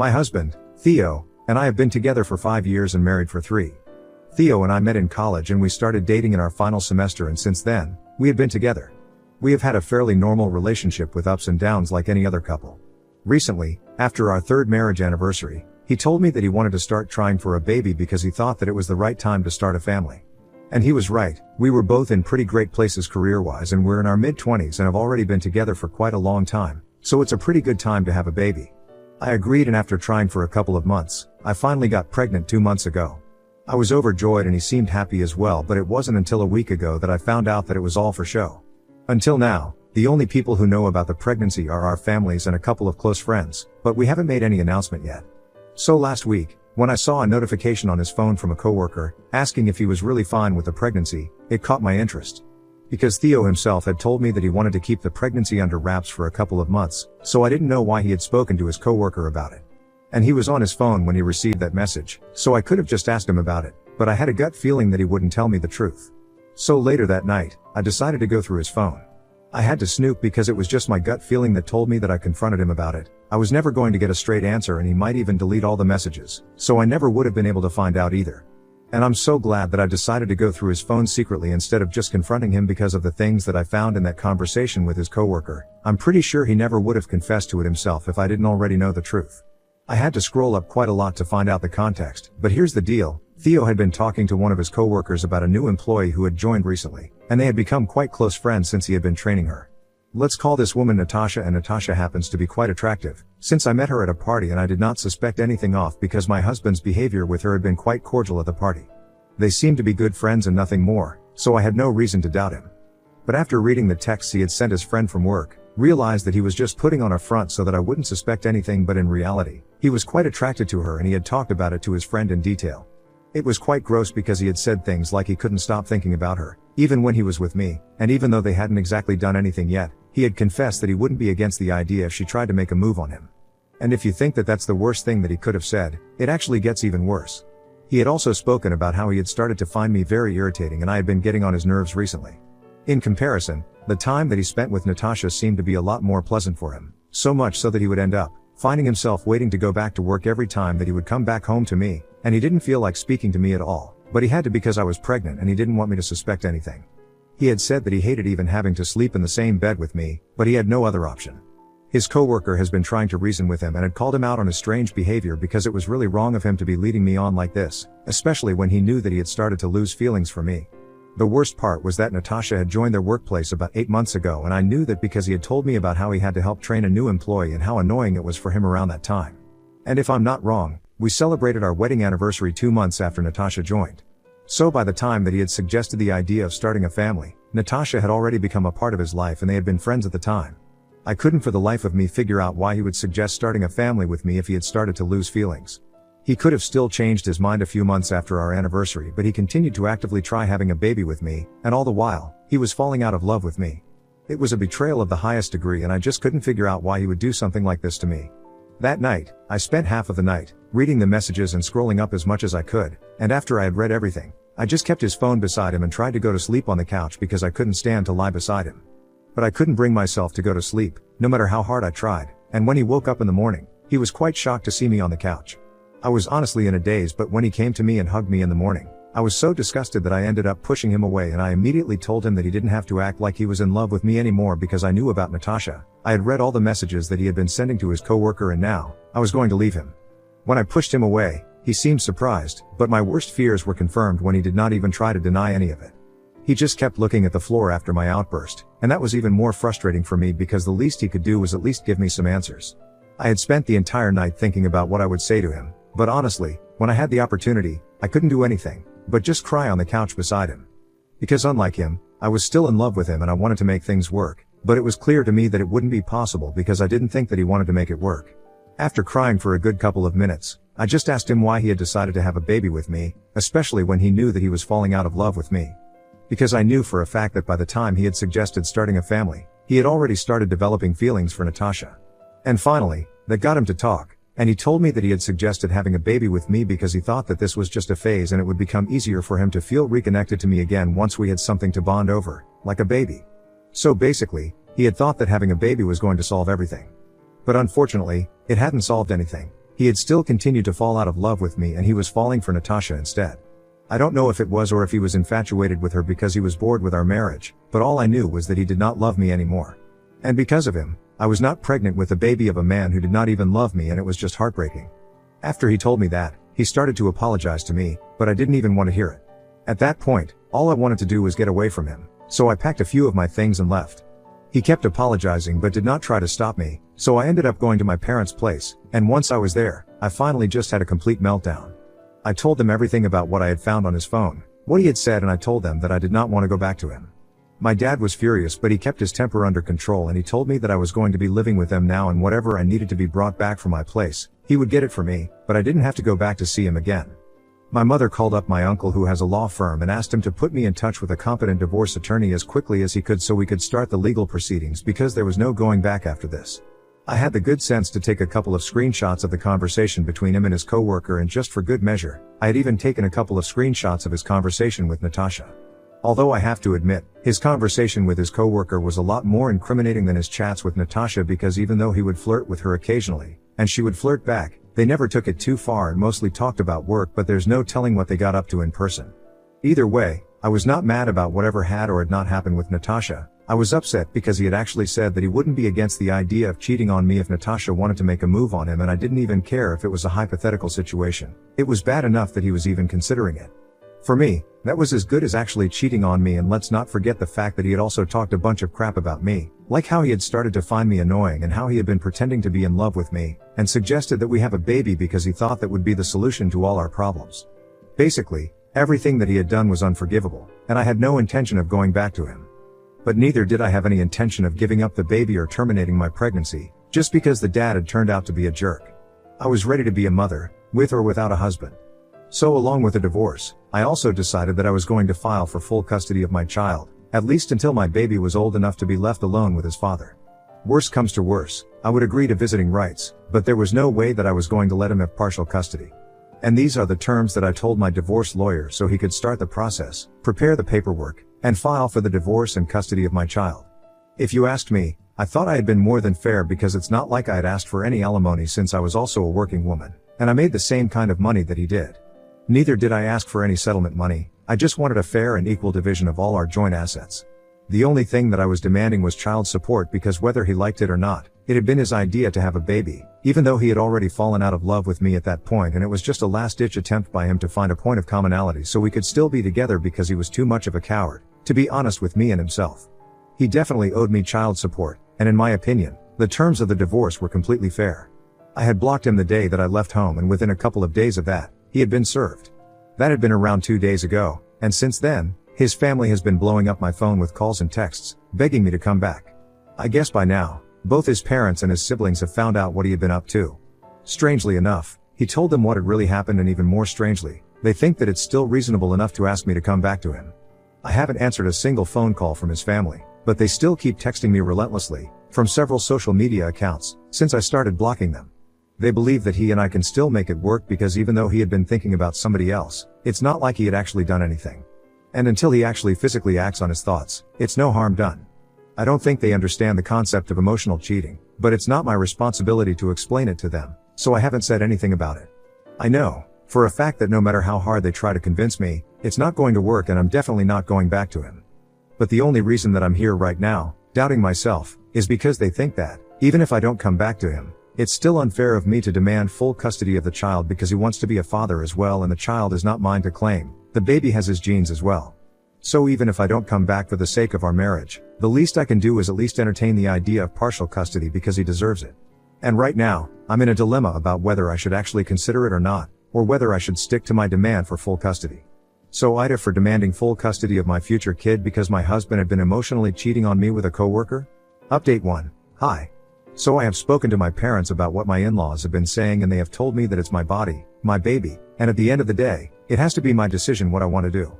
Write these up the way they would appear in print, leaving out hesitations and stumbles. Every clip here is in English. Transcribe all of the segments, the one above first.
My husband, Theo, and I have been together for 5 years and married for 3. Theo and I met in college and we started dating in our final semester, and since then, we have been together. We have had a fairly normal relationship with ups and downs like any other couple. Recently, after our 3rd marriage anniversary, he told me that he wanted to start trying for a baby because he thought that it was the right time to start a family. And he was right. We were both in pretty great places career-wise, and we're in our mid-20s and have already been together for quite a long time, so it's a pretty good time to have a baby. I agreed, and after trying for a couple of months, I finally got pregnant 2 months ago. I was overjoyed and he seemed happy as well, but it wasn't until a week ago that I found out that it was all for show. Until now, the only people who know about the pregnancy are our families and a couple of close friends, but we haven't made any announcement yet. So last week, when I saw a notification on his phone from a coworker, asking if he was really fine with the pregnancy, it caught my interest. Because Theo himself had told me that he wanted to keep the pregnancy under wraps for a couple of months, so I didn't know why he had spoken to his coworker about it. And he was on his phone when he received that message, so I could have just asked him about it, but I had a gut feeling that he wouldn't tell me the truth. So later that night, I decided to go through his phone. I had to snoop because it was just my gut feeling that told me that I confronted him about it. I was never going to get a straight answer, and he might even delete all the messages, so I never would have been able to find out either. And I'm so glad that I decided to go through his phone secretly instead of just confronting him because of the things that I found in that conversation with his coworker. I'm pretty sure he never would have confessed to it himself if I didn't already know the truth. I had to scroll up quite a lot to find out the context, but here's the deal. Theo had been talking to one of his coworkers about a new employee who had joined recently, and they had become quite close friends since he had been training her. Let's call this woman Natasha, and Natasha happens to be quite attractive, since I met her at a party and I did not suspect anything off because my husband's behavior with her had been quite cordial at the party. They seemed to be good friends and nothing more, so I had no reason to doubt him. But after reading the texts he had sent his friend from work, realized that he was just putting on a front so that I wouldn't suspect anything, but in reality, he was quite attracted to her and he had talked about it to his friend in detail. It was quite gross because he had said things like he couldn't stop thinking about her, even when he was with me, and even though they hadn't exactly done anything yet, he had confessed that he wouldn't be against the idea if she tried to make a move on him. And if you think that that's the worst thing that he could have said, it actually gets even worse. He had also spoken about how he had started to find me very irritating and I had been getting on his nerves recently. In comparison, the time that he spent with Natasha seemed to be a lot more pleasant for him, so much so that he would end up finding himself waiting to go back to work every time that he would come back home to me, and he didn't feel like speaking to me at all, but he had to because I was pregnant and he didn't want me to suspect anything. He had said that he hated even having to sleep in the same bed with me, but he had no other option. His coworker has been trying to reason with him and had called him out on his strange behavior because it was really wrong of him to be leading me on like this, especially when he knew that he had started to lose feelings for me. The worst part was that Natasha had joined their workplace about 8 months ago, and I knew that because he had told me about how he had to help train a new employee and how annoying it was for him around that time. And if I'm not wrong, we celebrated our wedding anniversary 2 months after Natasha joined. So by the time that he had suggested the idea of starting a family, Natasha had already become a part of his life and they had been friends at the time. I couldn't for the life of me figure out why he would suggest starting a family with me if he had started to lose feelings. He could have still changed his mind a few months after our anniversary, but he continued to actively try having a baby with me, and all the while, he was falling out of love with me. It was a betrayal of the highest degree, and I just couldn't figure out why he would do something like this to me. That night, I spent half of the night reading the messages and scrolling up as much as I could, and after I had read everything, I just kept his phone beside him and tried to go to sleep on the couch because I couldn't stand to lie beside him. But I couldn't bring myself to go to sleep, no matter how hard I tried, and when he woke up in the morning, he was quite shocked to see me on the couch. I was honestly in a daze, but when he came to me and hugged me in the morning, I was so disgusted that I ended up pushing him away, and I immediately told him that he didn't have to act like he was in love with me anymore because I knew about Natasha. I had read all the messages that he had been sending to his coworker, and now, I was going to leave him. When I pushed him away, he seemed surprised, but my worst fears were confirmed when he did not even try to deny any of it. He just kept looking at the floor after my outburst, and that was even more frustrating for me because the least he could do was at least give me some answers. I had spent the entire night thinking about what I would say to him, but honestly, when I had the opportunity, I couldn't do anything but just cry on the couch beside him. Because unlike him, I was still in love with him and I wanted to make things work, but it was clear to me that it wouldn't be possible because I didn't think that he wanted to make it work. After crying for a good couple of minutes, I just asked him why he had decided to have a baby with me, especially when he knew that he was falling out of love with me. Because I knew for a fact that by the time he had suggested starting a family, he had already started developing feelings for Natasha. And finally, that got him to talk, and he told me that he had suggested having a baby with me because he thought that this was just a phase and it would become easier for him to feel reconnected to me again once we had something to bond over, like a baby. So basically, he had thought that having a baby was going to solve everything. But unfortunately, it hadn't solved anything. He had still continued to fall out of love with me and he was falling for Natasha instead. I don't know if it was or if he was infatuated with her because he was bored with our marriage, but all I knew was that he did not love me anymore. And because of him, I was not pregnant with the baby of a man who did not even love me, and it was just heartbreaking. After he told me that, he started to apologize to me, but I didn't even want to hear it. At that point, all I wanted to do was get away from him, so I packed a few of my things and left. He kept apologizing but did not try to stop me, so I ended up going to my parents' place, and once I was there, I finally just had a complete meltdown. I told them everything about what I had found on his phone, what he had said, and I told them that I did not want to go back to him. My dad was furious, but he kept his temper under control and he told me that I was going to be living with them now and whatever I needed to be brought back from my place, he would get it for me, but I didn't have to go back to see him again. My mother called up my uncle who has a law firm and asked him to put me in touch with a competent divorce attorney as quickly as he could so we could start the legal proceedings because there was no going back after this. I had the good sense to take a couple of screenshots of the conversation between him and his coworker, and just for good measure, I had even taken a couple of screenshots of his conversation with Natasha. Although I have to admit, his conversation with his coworker was a lot more incriminating than his chats with Natasha, because even though he would flirt with her occasionally, and she would flirt back, they never took it too far and mostly talked about work, but there's no telling what they got up to in person. Either way, I was not mad about whatever had or had not happened with Natasha. I was upset because he had actually said that he wouldn't be against the idea of cheating on me if Natasha wanted to make a move on him, and I didn't even care if it was a hypothetical situation. It was bad enough that he was even considering it. For me, that was as good as actually cheating on me, and let's not forget the fact that he had also talked a bunch of crap about me, like how he had started to find me annoying and how he had been pretending to be in love with me, and suggested that we have a baby because he thought that would be the solution to all our problems. Basically, everything that he had done was unforgivable, and I had no intention of going back to him. But neither did I have any intention of giving up the baby or terminating my pregnancy, just because the dad had turned out to be a jerk. I was ready to be a mother, with or without a husband. So along with a divorce, I also decided that I was going to file for full custody of my child, at least until my baby was old enough to be left alone with his father. Worst comes to worse, I would agree to visiting rights, but there was no way that I was going to let him have partial custody. And these are the terms that I told my divorce lawyer so he could start the process, prepare the paperwork, and file for the divorce and custody of my child. If you asked me, I thought I had been more than fair, because it's not like I had asked for any alimony since I was also a working woman, and I made the same kind of money that he did. Neither did I ask for any settlement money, I just wanted a fair and equal division of all our joint assets. The only thing that I was demanding was child support, because whether he liked it or not, it had been his idea to have a baby, even though he had already fallen out of love with me at that point, and it was just a last-ditch attempt by him to find a point of commonality so we could still be together, because he was too much of a coward to be honest with me and himself. He definitely owed me child support, and in my opinion, the terms of the divorce were completely fair. I had blocked him the day that I left home, and within a couple of days of that, he had been served. That had been around 2 days ago, and since then, his family has been blowing up my phone with calls and texts, begging me to come back. I guess by now, both his parents and his siblings have found out what he had been up to. Strangely enough, he told them what had really happened, and even more strangely, they think that it's still reasonable enough to ask me to come back to him. I haven't answered a single phone call from his family, but they still keep texting me relentlessly, from several social media accounts, since I started blocking them. They believe that he and I can still make it work, because even though he had been thinking about somebody else, it's not like he had actually done anything. And until he actually physically acts on his thoughts, it's no harm done. I don't think they understand the concept of emotional cheating, but it's not my responsibility to explain it to them, so I haven't said anything about it. I know, for a fact, that no matter how hard they try to convince me, it's not going to work, and I'm definitely not going back to him. But the only reason that I'm here right now, doubting myself, is because they think that, even if I don't come back to him, it's still unfair of me to demand full custody of the child, because he wants to be a father as well, and the child is not mine to claim. The baby has his genes as well. So even if I don't come back for the sake of our marriage, the least I can do is at least entertain the idea of partial custody, because he deserves it. And right now, I'm in a dilemma about whether I should actually consider it or not, or whether I should stick to my demand for full custody. So Ida, for demanding full custody of my future kid because my husband had been emotionally cheating on me with a coworker? Update 1. Hi. So I have spoken to my parents about what my in-laws have been saying, and they have told me that it's my body, my baby, and at the end of the day, it has to be my decision what I want to do.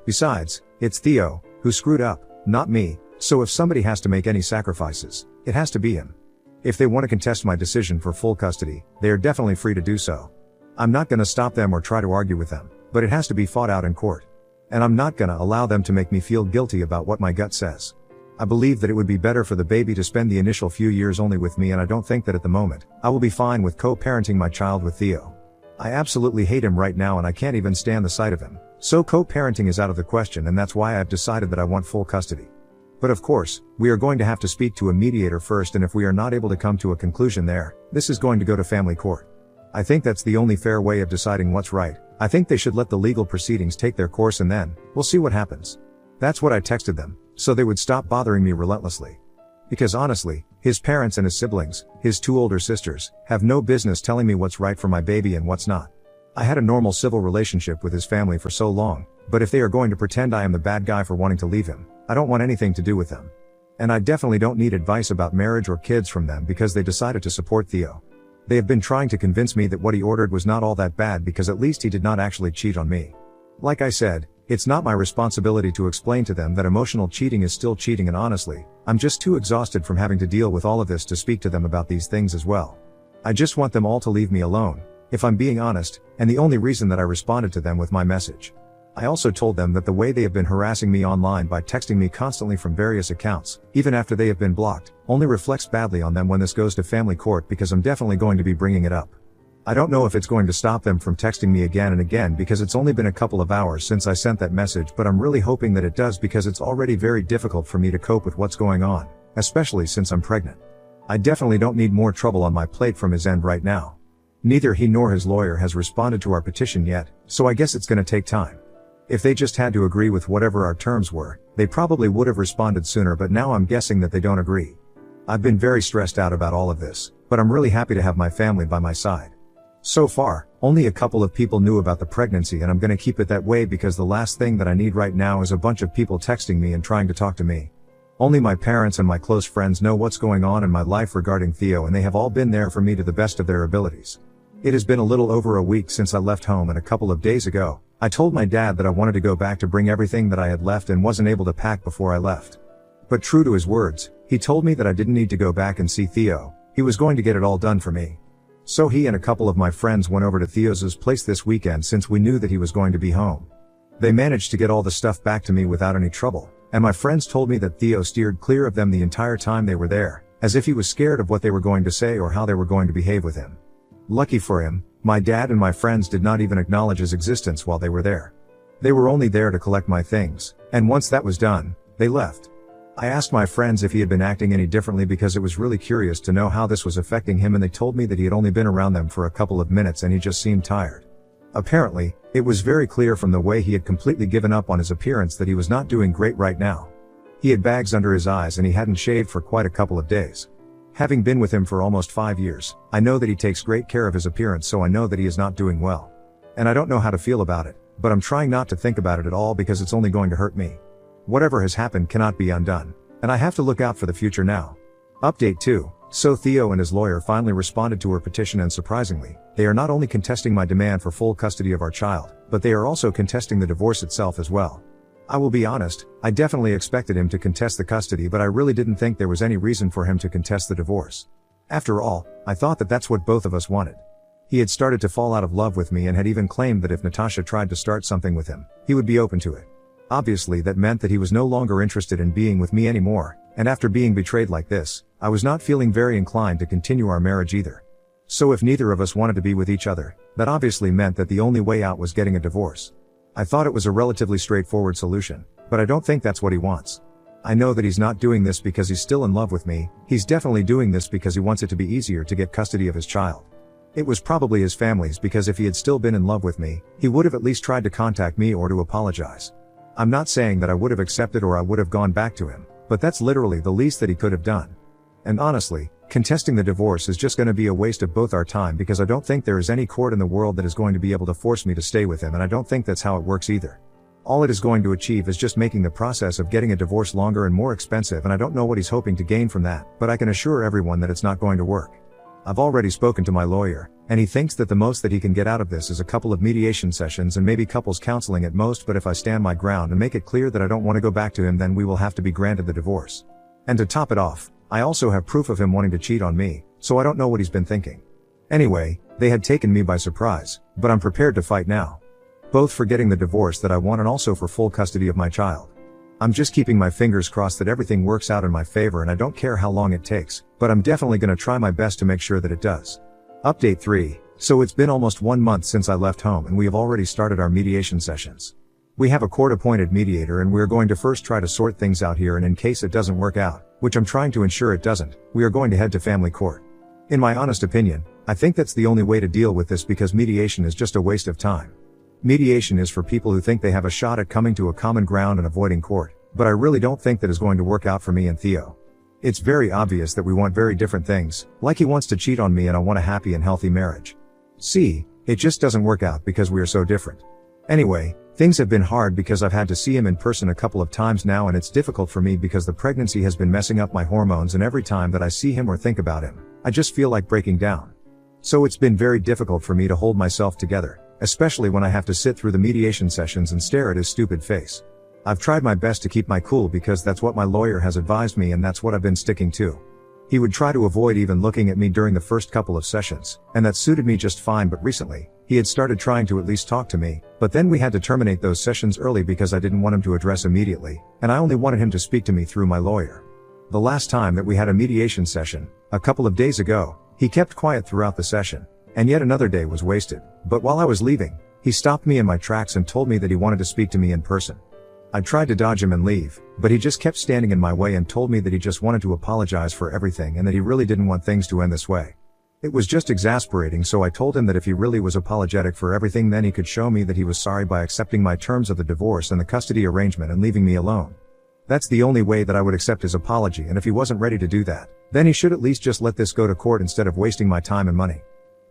Besides, it's Theo who screwed up, not me, so if somebody has to make any sacrifices, it has to be him. If they want to contest my decision for full custody, they are definitely free to do so. I'm not going to stop them or try to argue with them, but it has to be fought out in court. And I'm not going to allow them to make me feel guilty about what my gut says. I believe that it would be better for the baby to spend the initial few years only with me, and I don't think that at the moment, I will be fine with co-parenting my child with Theo. I absolutely hate him right now and I can't even stand the sight of him. So co-parenting is out of the question, and that's why I've decided that I want full custody. But of course, we are going to have to speak to a mediator first, and if we are not able to come to a conclusion there, this is going to go to family court. I think that's the only fair way of deciding what's right. I think they should let the legal proceedings take their course and then, we'll see what happens. That's what I texted them, so they would stop bothering me relentlessly. Because honestly, his parents and his siblings, his 2 older sisters, have no business telling me what's right for my baby and what's not. I had a normal civil relationship with his family for so long, but if they are going to pretend I am the bad guy for wanting to leave him, I don't want anything to do with them. And I definitely don't need advice about marriage or kids from them because they decided to support Theo. They have been trying to convince me that what he ordered was not all that bad because at least he did not actually cheat on me. Like I said, it's not my responsibility to explain to them that emotional cheating is still cheating, and honestly, I'm just too exhausted from having to deal with all of this to speak to them about these things as well. I just want them all to leave me alone, if I'm being honest, and the only reason that I responded to them with my message. I also told them that the way they have been harassing me online by texting me constantly from various accounts, even after they have been blocked, only reflects badly on them when this goes to family court, because I'm definitely going to be bringing it up. I don't know if it's going to stop them from texting me again and again because it's only been a couple of hours since I sent that message, but I'm really hoping that it does because it's already very difficult for me to cope with what's going on, especially since I'm pregnant. I definitely don't need more trouble on my plate from his end right now. Neither he nor his lawyer has responded to our petition yet, so I guess it's gonna take time. If they just had to agree with whatever our terms were, they probably would have responded sooner, but now I'm guessing that they don't agree. I've been very stressed out about all of this, but I'm really happy to have my family by my side. So far, only a couple of people knew about the pregnancy, and I'm gonna keep it that way because the last thing that I need right now is a bunch of people texting me and trying to talk to me. Only my parents and my close friends know what's going on in my life regarding Theo, and they have all been there for me to the best of their abilities. It has been a little over a week since I left home, and a couple of days ago, I told my dad that I wanted to go back to bring everything that I had left and wasn't able to pack before I left. But true to his words, he told me that I didn't need to go back and see Theo, he was going to get it all done for me. So he and a couple of my friends went over to Theo's place this weekend since we knew that he was going to be home. They managed to get all the stuff back to me without any trouble, and my friends told me that Theo steered clear of them the entire time they were there, as if he was scared of what they were going to say or how they were going to behave with him. Lucky for him, my dad and my friends did not even acknowledge his existence while they were there. They were only there to collect my things, and once that was done, they left. I asked my friends if he had been acting any differently because it was really curious to know how this was affecting him, and they told me that he had only been around them for a couple of minutes and he just seemed tired. Apparently, it was very clear from the way he had completely given up on his appearance that he was not doing great right now. He had bags under his eyes and he hadn't shaved for quite a couple of days. Having been with him for almost 5 years, I know that he takes great care of his appearance, so I know that he is not doing well. And I don't know how to feel about it, but I'm trying not to think about it at all because it's only going to hurt me. Whatever has happened cannot be undone, and I have to look out for the future now. Update 2. So Theo and his lawyer finally responded to her petition, and surprisingly, they are not only contesting my demand for full custody of our child, but they are also contesting the divorce itself as well. I will be honest, I definitely expected him to contest the custody, but I really didn't think there was any reason for him to contest the divorce. After all, I thought that that's what both of us wanted. He had started to fall out of love with me and had even claimed that if Natasha tried to start something with him, he would be open to it. Obviously that meant that he was no longer interested in being with me anymore, and after being betrayed like this, I was not feeling very inclined to continue our marriage either. So if neither of us wanted to be with each other, that obviously meant that the only way out was getting a divorce. I thought it was a relatively straightforward solution, but I don't think that's what he wants. I know that he's not doing this because he's still in love with me, he's definitely doing this because he wants it to be easier to get custody of his child. It was probably his family's, because if he had still been in love with me, he would have at least tried to contact me or to apologize. I'm not saying that I would have accepted or I would have gone back to him, but that's literally the least that he could have done. And honestly, contesting the divorce is just going to be a waste of both our time, because I don't think there is any court in the world that is going to be able to force me to stay with him, and I don't think that's how it works either. All it is going to achieve is just making the process of getting a divorce longer and more expensive, and I don't know what he's hoping to gain from that, but I can assure everyone that it's not going to work. I've already spoken to my lawyer, and he thinks that the most that he can get out of this is a couple of mediation sessions and maybe couples counseling at most, but if I stand my ground and make it clear that I don't want to go back to him, then we will have to be granted the divorce. And to top it off, I also have proof of him wanting to cheat on me, so I don't know what he's been thinking. Anyway, they had taken me by surprise, but I'm prepared to fight now. Both for getting the divorce that I want and also for full custody of my child. I'm just keeping my fingers crossed that everything works out in my favor, and I don't care how long it takes, but I'm definitely gonna try my best to make sure that it does. Update 3. So it's been almost 1 month since I left home, and we have already started our mediation sessions. We have a court-appointed mediator, and we're going to first try to sort things out here, and in case it doesn't work out, which I'm trying to ensure it doesn't, we are going to head to family court. In my honest opinion, I think that's the only way to deal with this, because mediation is just a waste of time. Mediation is for people who think they have a shot at coming to a common ground and avoiding court, but I really don't think that is going to work out for me and Theo. It's very obvious that we want very different things, like he wants to cheat on me and I want a happy and healthy marriage. See, it just doesn't work out because we are so different. Anyway, things have been hard because I've had to see him in person a couple of times now, and it's difficult for me because the pregnancy has been messing up my hormones, and every time that I see him or think about him, I just feel like breaking down. So it's been very difficult for me to hold myself together, especially when I have to sit through the mediation sessions and stare at his stupid face. I've tried my best to keep my cool because that's what my lawyer has advised me, and that's what I've been sticking to. He would try to avoid even looking at me during the first couple of sessions, and that suited me just fine, but recently, he had started trying to at least talk to me, but then we had to terminate those sessions early because I didn't want him to address immediately, and I only wanted him to speak to me through my lawyer. The last time that we had a mediation session, a couple of days ago, he kept quiet throughout the session, and yet another day was wasted. But while I was leaving, he stopped me in my tracks and told me that he wanted to speak to me in person. I tried to dodge him and leave, but he just kept standing in my way and told me that he just wanted to apologize for everything and that he really didn't want things to end this way. It was just exasperating, so I told him that if he really was apologetic for everything, then he could show me that he was sorry by accepting my terms of the divorce and the custody arrangement and leaving me alone. That's the only way that I would accept his apology, and if he wasn't ready to do that, then he should at least just let this go to court instead of wasting my time and money.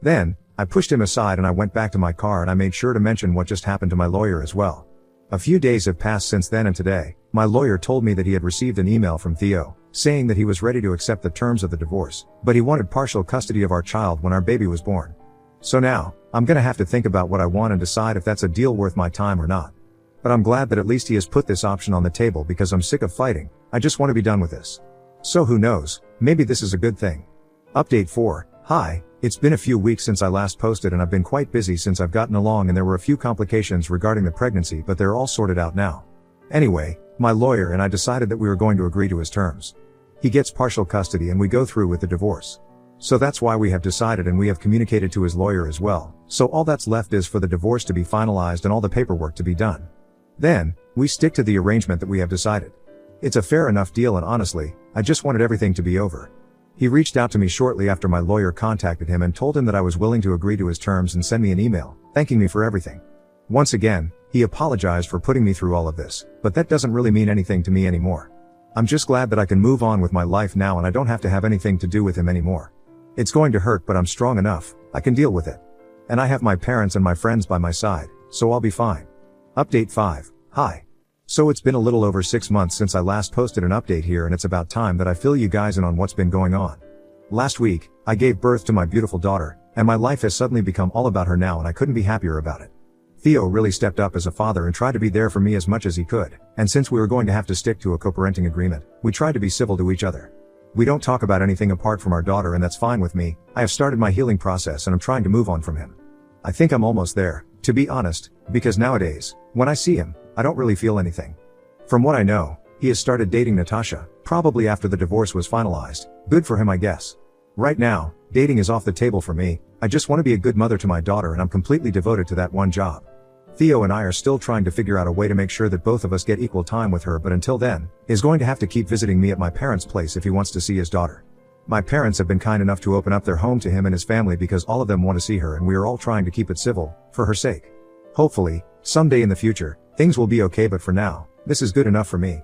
Then, I pushed him aside and I went back to my car, and I made sure to mention what just happened to my lawyer as well. A few days have passed since then, and today, my lawyer told me that he had received an email from Theo, saying that he was ready to accept the terms of the divorce, but he wanted partial custody of our child when our baby was born. So now, I'm gonna have to think about what I want and decide if that's a deal worth my time or not. But I'm glad that at least he has put this option on the table, because I'm sick of fighting. I just want to be done with this. So who knows, maybe this is a good thing. Update 4. Hi, it's been a few weeks since I last posted, and I've been quite busy since I've gotten along, and there were a few complications regarding the pregnancy, but they're all sorted out now. Anyway, my lawyer and I decided that we were going to agree to his terms. He gets partial custody and we go through with the divorce. So that's why we have decided, and we have communicated to his lawyer as well. So all that's left is for the divorce to be finalized and all the paperwork to be done. Then, we stick to the arrangement that we have decided. It's a fair enough deal, and honestly, I just wanted everything to be over. He reached out to me shortly after my lawyer contacted him and told him that I was willing to agree to his terms and send me an email, thanking me for everything. Once again, he apologized for putting me through all of this, but that doesn't really mean anything to me anymore. I'm just glad that I can move on with my life now and I don't have to have anything to do with him anymore. It's going to hurt, but I'm strong enough, I can deal with it. And I have my parents and my friends by my side, so I'll be fine. Update 5. Hi. So it's been a little over 6 months since I last posted an update here, and it's about time that I fill you guys in on what's been going on. Last week, I gave birth to my beautiful daughter, and my life has suddenly become all about her now, and I couldn't be happier about it. Theo really stepped up as a father and tried to be there for me as much as he could, and since we were going to have to stick to a co-parenting agreement, we tried to be civil to each other. We don't talk about anything apart from our daughter, and that's fine with me. I have started my healing process and I'm trying to move on from him. I think I'm almost there, to be honest, because nowadays, when I see him, I don't really feel anything. From what I know, he has started dating Natasha, probably after the divorce was finalized. Good for him, I guess. Right now, dating is off the table for me. I just want to be a good mother to my daughter, and I'm completely devoted to that one job. Theo and I are still trying to figure out a way to make sure that both of us get equal time with her, but until then, he's going to have to keep visiting me at my parents' place if he wants to see his daughter. My parents have been kind enough to open up their home to him and his family because all of them want to see her, and we are all trying to keep it civil, for her sake. Hopefully, someday in the future, things will be okay, but for now, this is good enough for me.